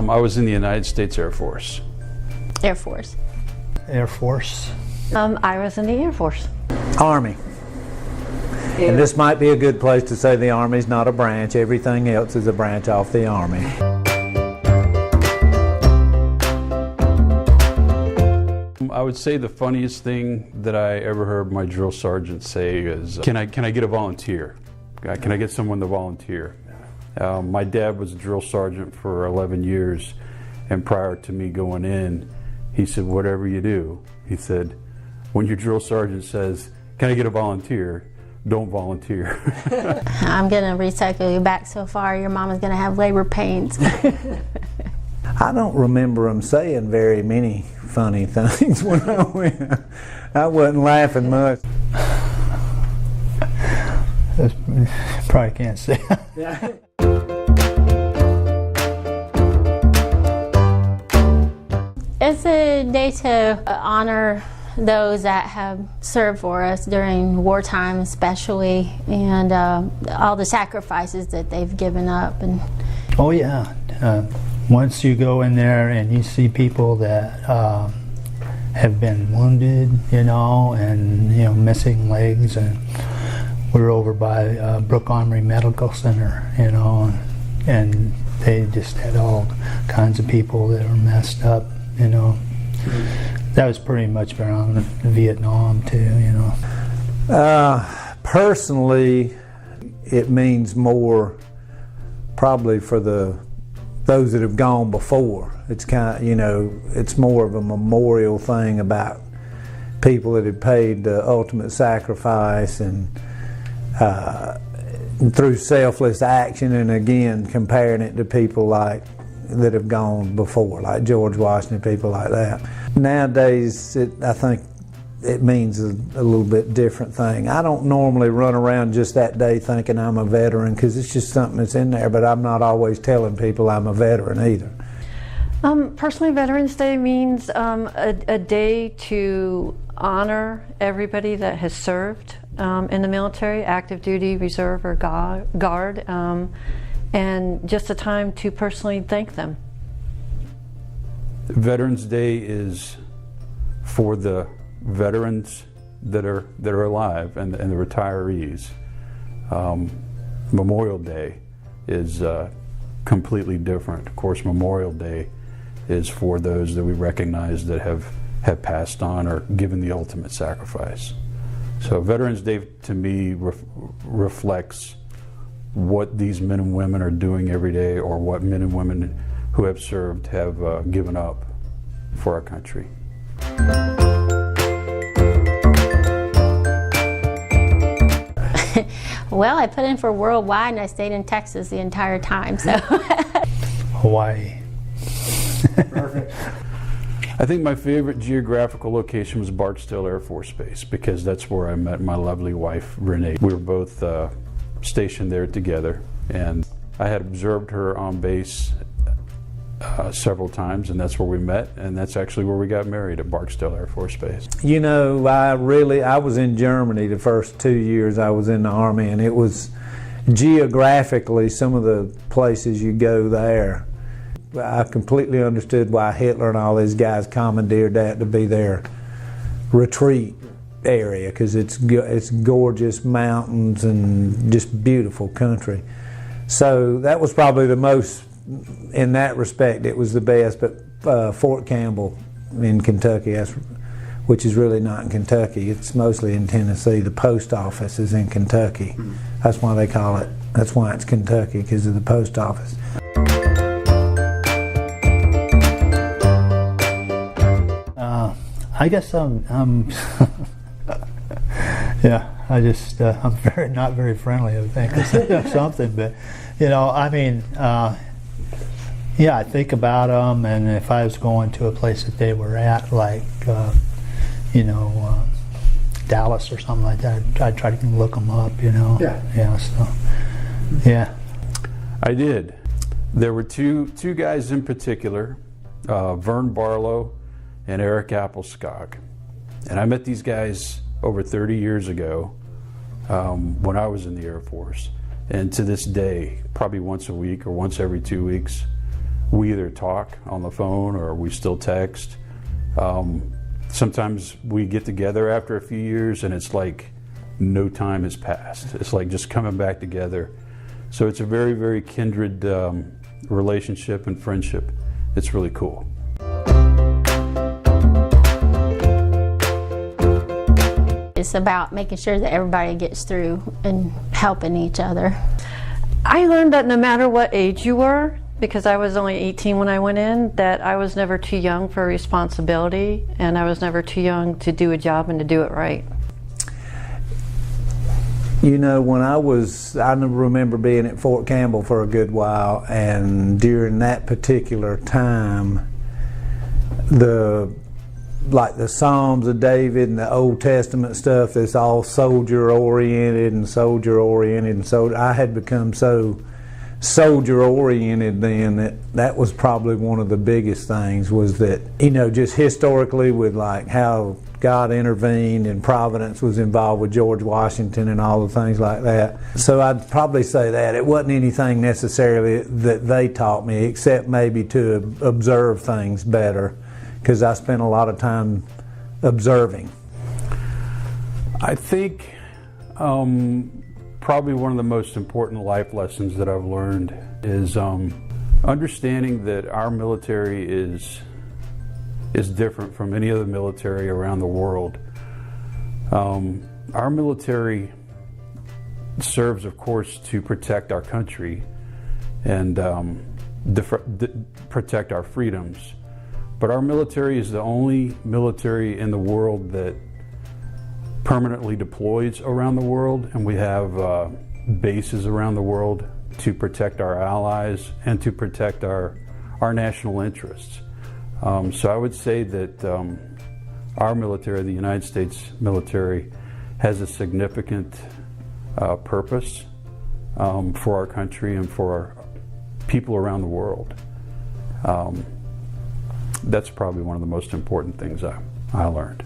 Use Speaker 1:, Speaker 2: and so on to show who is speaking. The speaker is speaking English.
Speaker 1: I was in the United States Air Force.
Speaker 2: Air Force.
Speaker 3: Air Force.
Speaker 4: I was in the Air Force.
Speaker 3: Army. And this might be a good place to say the Army's not a branch. Everything else is a branch off the Army.
Speaker 1: I would say the funniest thing that I ever heard my drill sergeant say is, can I get a volunteer? Can I get someone to volunteer? My dad was a drill sergeant for 11 years, and prior to me going in, he said, whatever you do, he said, when your drill sergeant says, can I get a volunteer? Don't volunteer.
Speaker 2: I'm going to recycle you back so far, your mama's going to have labor pains.
Speaker 3: I don't remember them saying very many funny things when I went. I wasn't laughing much. Probably can't say.
Speaker 2: It's a day to honor those that have served for us during wartime especially, and all the sacrifices that they've given up. And
Speaker 5: oh yeah, once you go in there and you see people that have been wounded, and missing legs, and we're over by Brook Armory Medical Center, and they just had all kinds of people that were messed up, That was pretty much around Vietnam too,
Speaker 3: Personally, it means more probably for those that have gone before. It's kind of, it's more of a memorial thing about people that have paid the ultimate sacrifice and through selfless action, and again comparing it to people that have gone before, like George Washington, people like that. Nowadays, I think it means a little bit different thing. I don't normally run around just that day thinking I'm a veteran, because it's just something that's in there, but I'm not always telling people I'm a veteran either.
Speaker 4: Personally, Veterans Day means a day to honor everybody that has served in the military, active duty, reserve, or guard, and just a time to personally thank them. Veterans
Speaker 1: Day is for the veterans that are alive and the retirees. Memorial Day is completely different. Of course, Memorial Day is for those that we recognize that have passed on or given the ultimate sacrifice. So Veterans Day to me reflects what these men and women are doing every day, or what men and women who have served have given up for our country.
Speaker 2: well, I put in for worldwide and I stayed in Texas the entire time. So
Speaker 5: Hawaii.
Speaker 3: Perfect.
Speaker 1: I think my favorite geographical location was Barksdale Air Force Base, because that's where I met my lovely wife, Renee. We were both stationed there together, and I had observed her on base several times, and that's where we met, and that's actually where we got married, at Barksdale Air Force Base.
Speaker 3: I was in Germany the first 2 years I was in the Army, and it was geographically some of the places you go there. I completely understood why Hitler and all these guys commandeered that to be their retreat area, because it's gorgeous mountains and just beautiful country. So that was probably the most, in that respect, it was the best. But Fort Campbell in Kentucky, which is really not in Kentucky, it's mostly in Tennessee. The post office is in Kentucky. That's why they call it, that's why it's Kentucky, because of the post office.
Speaker 5: I guess I'm yeah, I'm not very friendly, I think, or something, but yeah, I think about them, and if I was going to a place that they were at, like Dallas or something like that, I'd try to look them up, Yeah, so yeah.
Speaker 1: I did. There were two guys in particular, Vern Barlow and Eric Appelskog. And I met these guys over 30 years ago when I was in the Air Force. And to this day, probably once a week or once every 2 weeks, we either talk on the phone or we still text. Sometimes we get together after a few years and it's like no time has passed. It's like just coming back together. So it's a very, very kindred relationship and friendship. It's really cool.
Speaker 2: It's about making sure that everybody gets through and helping each other.
Speaker 4: I learned that no matter what age you were, because I was only 18 when I went in, that I was never too young for responsibility, and I was never too young to do a job and to do it right.
Speaker 3: You know, when I remember being at Fort Campbell for a good while, and during that particular time, like the Psalms of David and the Old Testament stuff, that's all soldier oriented, and so I had become so soldier oriented then that was probably one of the biggest things, was that, you know, just historically with like how God intervened and Providence was involved with George Washington and all the things like that. So I'd probably say that it wasn't anything necessarily that they taught me, except maybe to observe things better, because I spent a lot of time observing.
Speaker 1: I think probably one of the most important life lessons that I've learned is understanding that our military is different from any other military around the world. Our military serves, of course, to protect our country and protect our freedoms. But our military is the only military in the world that permanently deploys around the world, and we have bases around the world to protect our allies and to protect our national interests. So I would say that our military, the United States military, has a significant purpose for our country and for our people around the world. That's probably one of the most important things I learned.